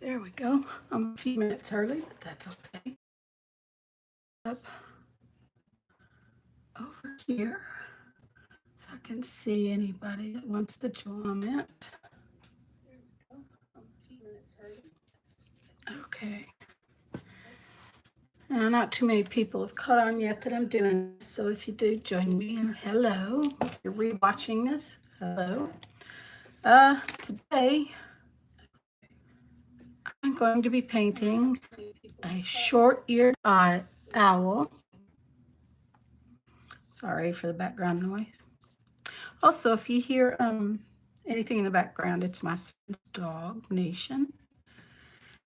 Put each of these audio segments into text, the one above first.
There we go. I'm a few minutes early, but that's okay. Up over here so I can see anybody that wants to comment. There we go. I'm a few minutes early. Okay. Not too many people have caught on yet that I'm doing this, so if you do join me, and hello. If you're rewatching this, hello. Today I'm going to be painting a short-eared owl. Sorry for the background noise. Also, if you hear anything in the background, it's my son's dog, Nation.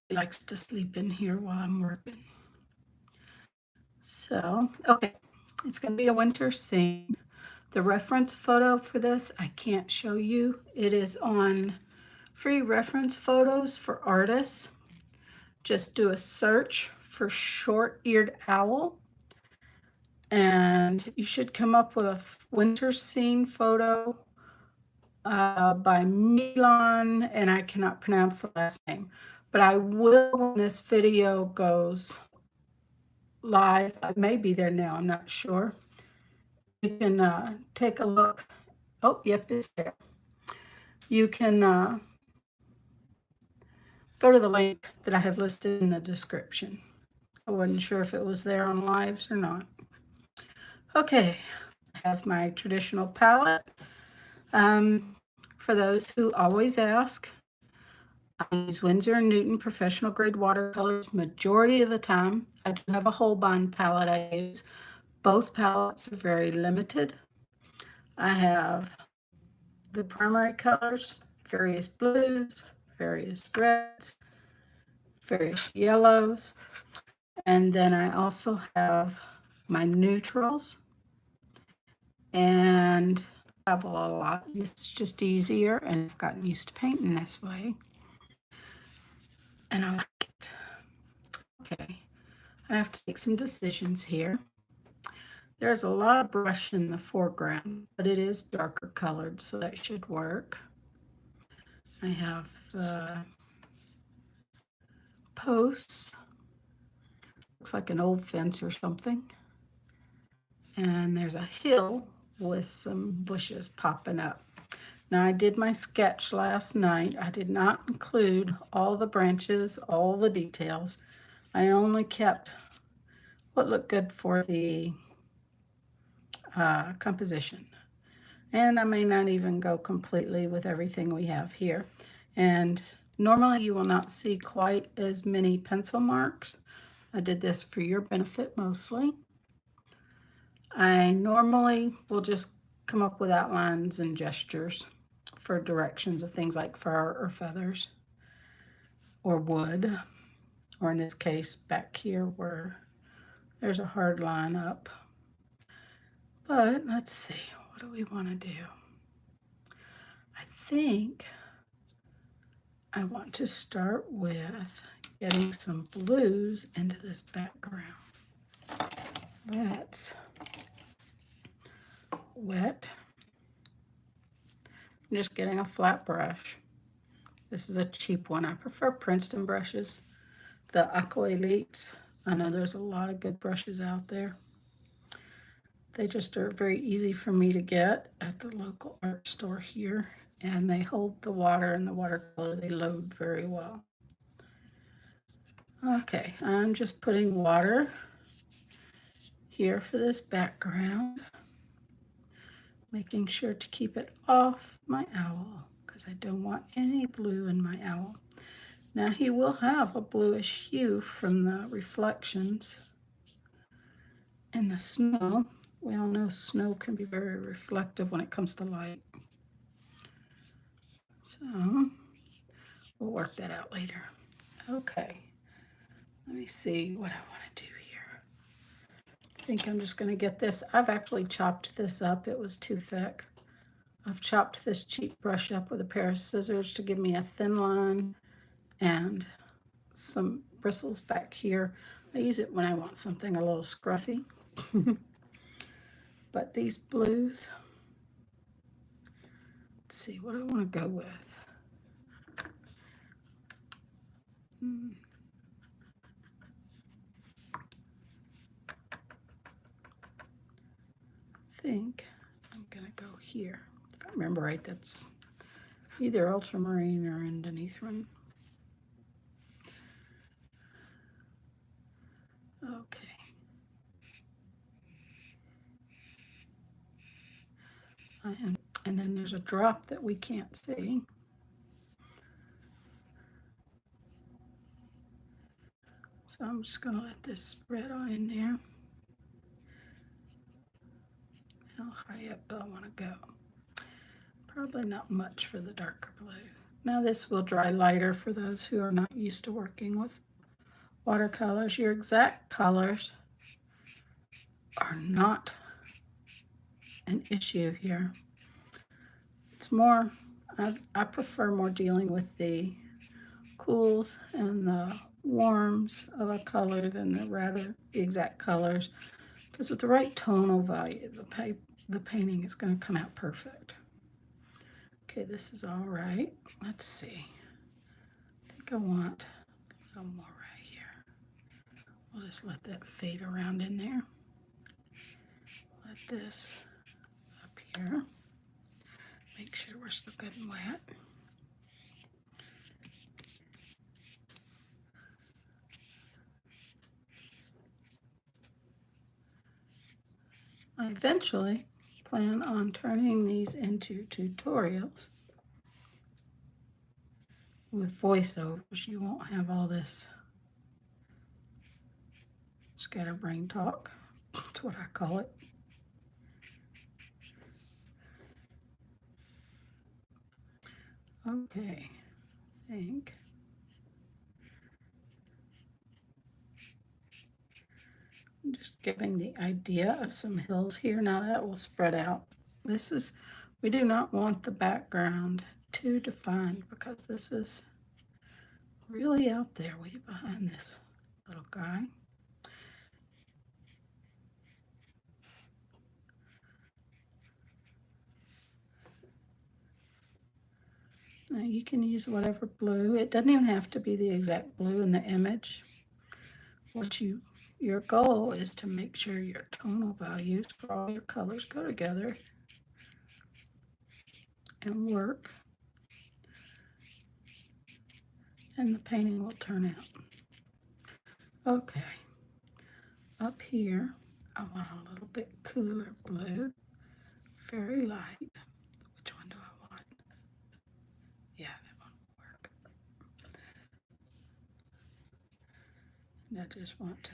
He likes to sleep in here while I'm working. So, okay, it's going to be a winter scene. The reference photo for this, I can't show you. It is on free reference photos for artists. Just do a search for short-eared owl, and you should come up with a winter scene photo by Milan, and I cannot pronounce the last name, but I will when this video goes live. I may be there now, I'm not sure. You can take a look. Oh, yep, it's there. You can go to the link that I have listed in the description. I wasn't sure if it was there on lives or not. Okay, I have my traditional palette. For those who always ask, I use Winsor & Newton professional grade watercolors majority of the time. I do have a Holbein palette I use. Both palettes are very limited. I have the primary colors, various blues, various reds, various yellows, and then I also have my neutrals, and I travel a lot. This is just easier, and I've gotten used to painting this way, and I like it. Okay, I have to make some decisions here. There's a lot of brush in the foreground, but it is darker colored, so that should work. I have the posts. Looks like an old fence or something. And there's a hill with some bushes popping up. Now, I did my sketch last night. I did not include all the branches, all the details. I only kept what looked good for the composition. And I may not even go completely with everything we have here. And normally you will not see quite as many pencil marks. I did this for your benefit mostly. I normally will just come up with outlines and gestures for directions of things like fur or feathers or wood, or in this case back here where there's a hard line up. But let's see, what do we want to do? I think I want to start with getting some blues into this background. That's wet. I'm just getting a flat brush. This is a cheap one. I prefer Princeton brushes, the Aqua Elites. I know there's a lot of good brushes out there. They just are very easy for me to get at the local art store here, and they hold the water and the watercolor. They load very well. Okay, I'm just putting water here for this background, making sure to keep it off my owl because I don't want any blue in my owl. Now he will have a bluish hue from the reflections in the snow. We all know snow can be very reflective when it comes to light. So we'll work that out later. Okay, let me see what I want to do here. I think I'm just going to get this. I've actually chopped this up. It was too thick. I've chopped this cheap brush up with a pair of scissors to give me a thin line and some bristles back here. I use it when I want something a little scruffy. But these blues, let's see what I want to go with. think I'm gonna go here. If I remember right, that's either ultramarine or underneath one. Okay. And then there's a drop that we can't see. So I'm just gonna let this spread on in there. How high up do I want to go? Probably not much for the darker blue. Now this will dry lighter for those who are not used to working with watercolors. Your exact colors are not an issue here. It's more, I prefer more dealing with the cools and the warms of a color than the exact colors, because with the right tonal value, the painting is going to come out perfect. Okay, this is all right. Let's see. I think I want a little more right here. We'll just let that fade around in there. Let this up here. Make sure we're still good and wet. I eventually plan on turning these into tutorials with voiceovers. You won't have all this scatterbrain talk. That's what I call it. Okay, I think I'm just giving the idea of some hills here. Now that will spread out. We do not want the background too defined because this is really out there way behind this little guy. Now you can use whatever blue. It doesn't even have to be the exact blue in the image. Your goal is to make sure your tonal values for all your colors go together and work, and the painting will turn out. Okay, up here, I want a little bit cooler blue, very light. Which one do I want? Yeah, that one will work. And I just want to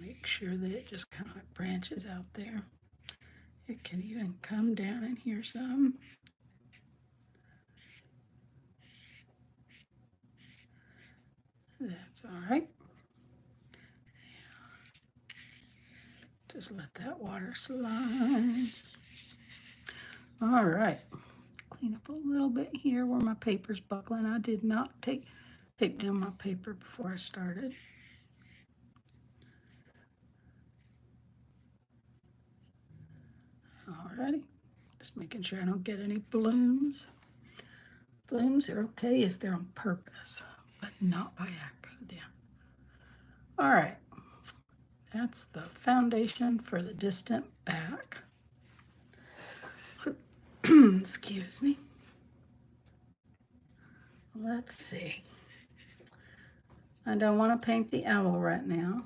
make sure that it just kind of like branches out there. It can even come down in here some. That's all right. Just let that water slide. All right. Clean up a little bit here where my paper's buckling. I did not tape down my paper before I started. Alrighty. Just making sure I don't get any blooms. Blooms are okay if they're on purpose, but not by accident. All right. That's the foundation for the distant back. Excuse me. Let's see. I don't want to paint the owl right now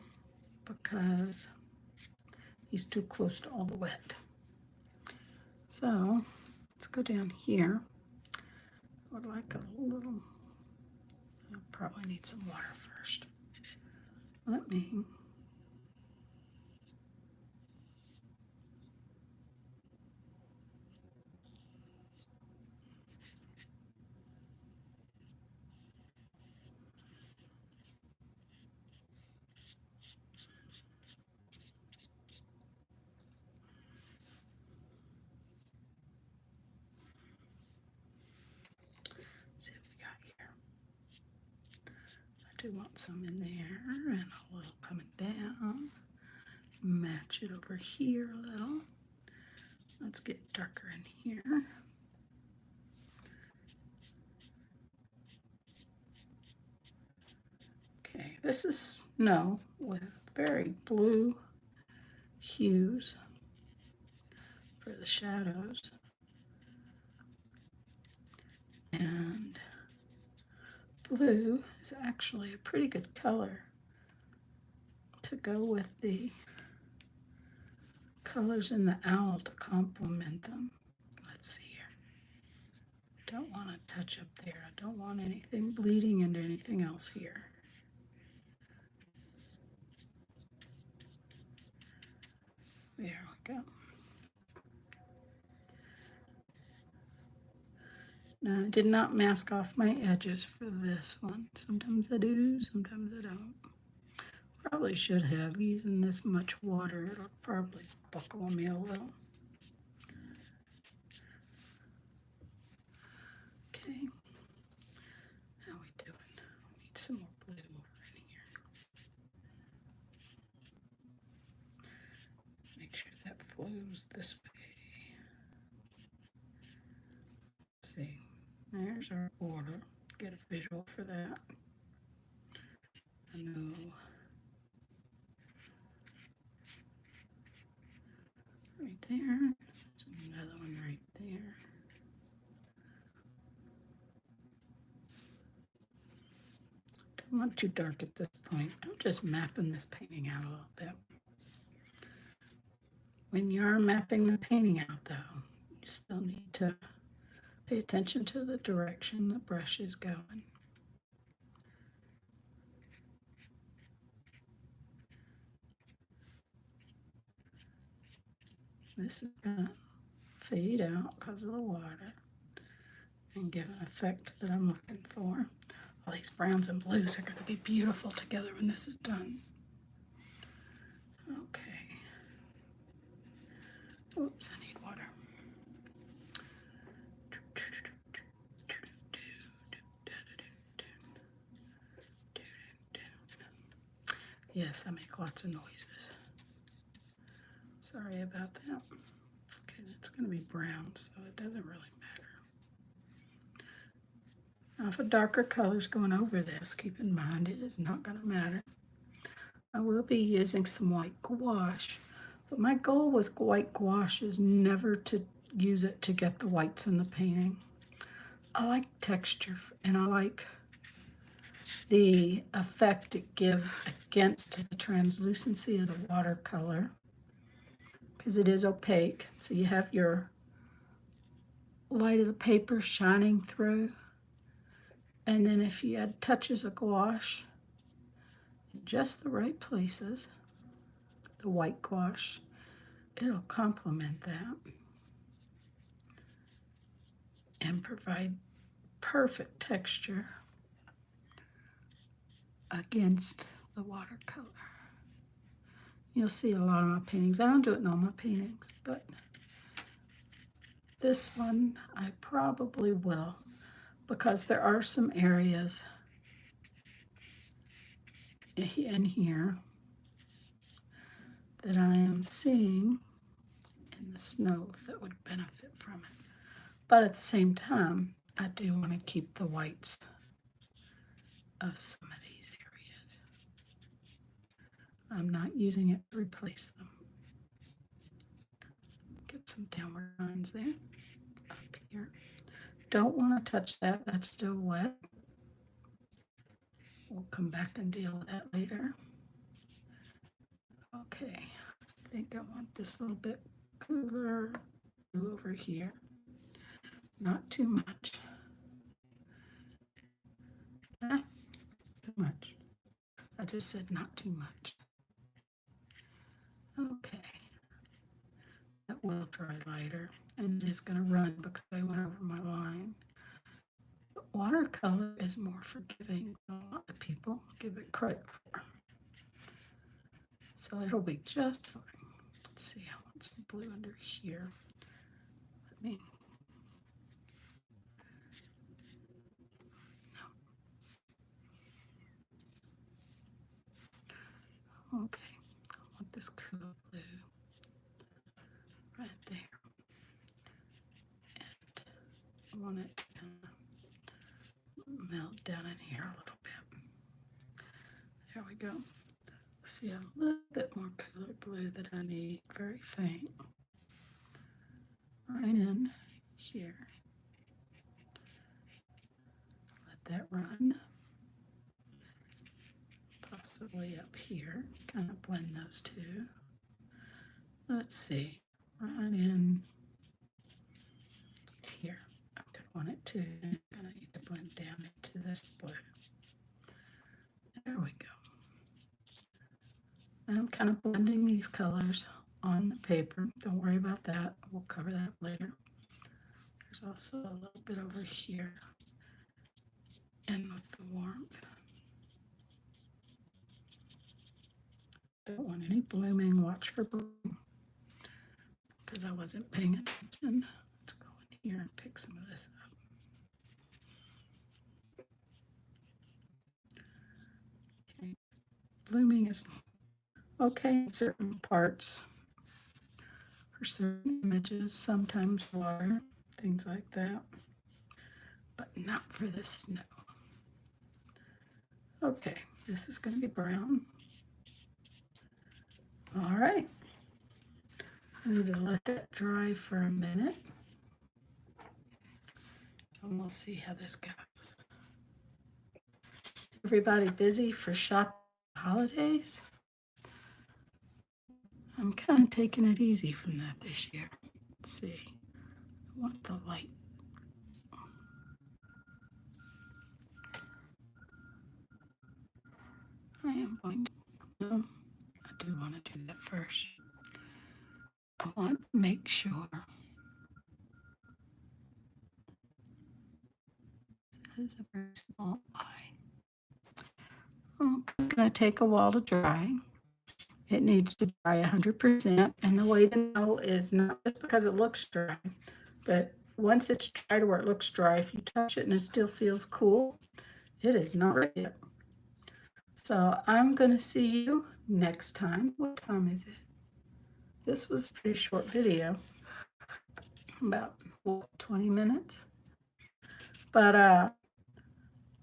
because he's too close to all the wet. So let's go down here. I would like a little, I'll probably need some water first. Let me see what we got here. I do want some in there and a little coming down. Match it over here a little. I let's get darker in here. Okay, this is snow with very blue hues for the shadows. And blue is actually a pretty good color to go with the colors in the owl to complement them. Let's see here. Don't want to touch up there. I don't want anything bleeding into anything else here. There we go. Now, I did not mask off my edges for this one. Sometimes I do, sometimes I don't. Probably should have. Using this much water, it'll probably buckle me a little. Okay. How we doing? We need some more blue over in here. Make sure that flows this way. Let's see. There's our border. Get a visual for that. I know. Right there. Another one right there. Don't want too dark at this point. I'm just mapping this painting out a little bit. When you're mapping the painting out, though, you still need to pay attention to the direction the brush is going. This is going to fade out because of the water and give an effect that I'm looking for. All these browns and blues are going to be beautiful together when this is done. Okay. Oops, I need water. Yes, I make lots of noises. Sorry about that. Okay, it's going to be brown, so it doesn't really matter. Now, if a darker color is going over this, keep in mind it is not going to matter. I will be using some white gouache, but my goal with white gouache is never to use it to get the whites in the painting. I like texture, and I like the effect it gives against the translucency of the watercolor, because it is opaque. So you have your light of the paper shining through, and then if you add touches of gouache in just the right places, the white gouache, it'll complement that and provide perfect texture against the watercolor. You'll see a lot of my paintings. I don't do it in all my paintings, but this one I probably will, because there are some areas in here that I am seeing in the snow that would benefit from it. But at the same time, I do want to keep the whites of some of these areas. I'm not using it to replace them. Get some downward lines there, up here. Don't want to touch that, that's still wet. We'll come back and deal with that later. Okay, I think I want this a little bit cooler over here. Not too much. Too much. I just said not too much. Okay. That will dry lighter, and it is going to run because I went over my line. But watercolor is more forgiving than a lot of people give it credit for. So it'll be just fine. Let's see, I want some blue under here. Let me. Okay, I want this cool blue right there. want it to melt down in here a little bit. There we go. See a little bit more cooler blue that I need, very faint. Right in here. Let that run. Possibly up here. Kind of blend those two. Let's see. Right in here. I could want it to. And I need to blend down into this blue. There we go. I'm kind of blending these colors on the paper. Don't worry about that. We'll cover that later. There's also a little bit over here and with the warmth. Don't want any blooming. Watch for bloom because I wasn't paying attention. Let's go in here and pick some of this up. Okay. Blooming is okay in certain parts. For certain images, sometimes water, things like that, but not for the snow. Okay, this is going to be brown. All right, I need to let that dry for a minute, and we'll see how this goes. Everybody busy for shopping holidays? I'm kind of taking it easy from that this year. Let's see. I want the light. I am going to, no, I do want to do that first. I want to make sure this is a very small eye. It's going to take a while to dry. It needs to dry 100%, and the way to know is not just because it looks dry, but once it's dry to where it looks dry, if you touch it and it still feels cool, it is not ready yet. So I'm going to see you next time. What time is it? This was a pretty short video, about 20 minutes. But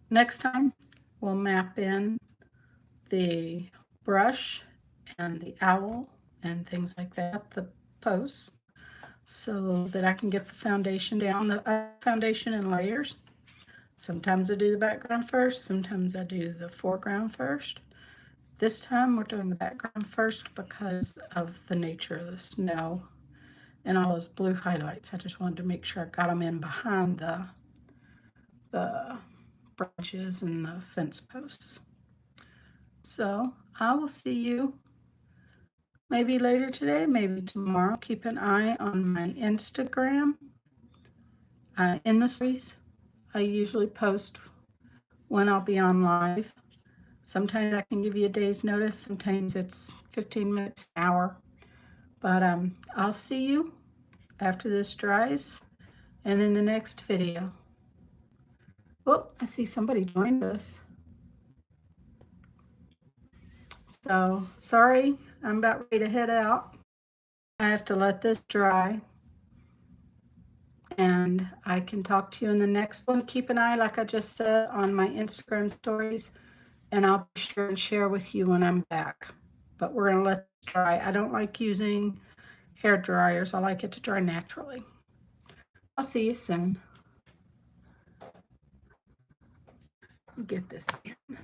next time we'll map in the brush and the owl and things like that, the posts, so that I can get the foundation down, the foundation in layers. Sometimes I do the background first, sometimes I do the foreground first. This time we're doing the background first because of the nature of the snow and all those blue highlights. I just wanted to make sure I got them in behind the branches and the fence posts. So I will see you maybe later today, maybe tomorrow. Keep an eye on my Instagram. In the stories, I usually post when I'll be on live. Sometimes I can give you a day's notice. Sometimes it's 15 minutes, an hour. But I'll see you after this dries and in the next video. Oh, I see somebody joined us. So sorry, I'm about ready to head out. I have to let this dry. And I can talk to you in the next one. Keep an eye, like I just said, on my Instagram stories, and I'll be sure and share with you when I'm back. But we're going to let it dry. I don't like using hair dryers. I like it to dry naturally. I'll see you soon. Get this in.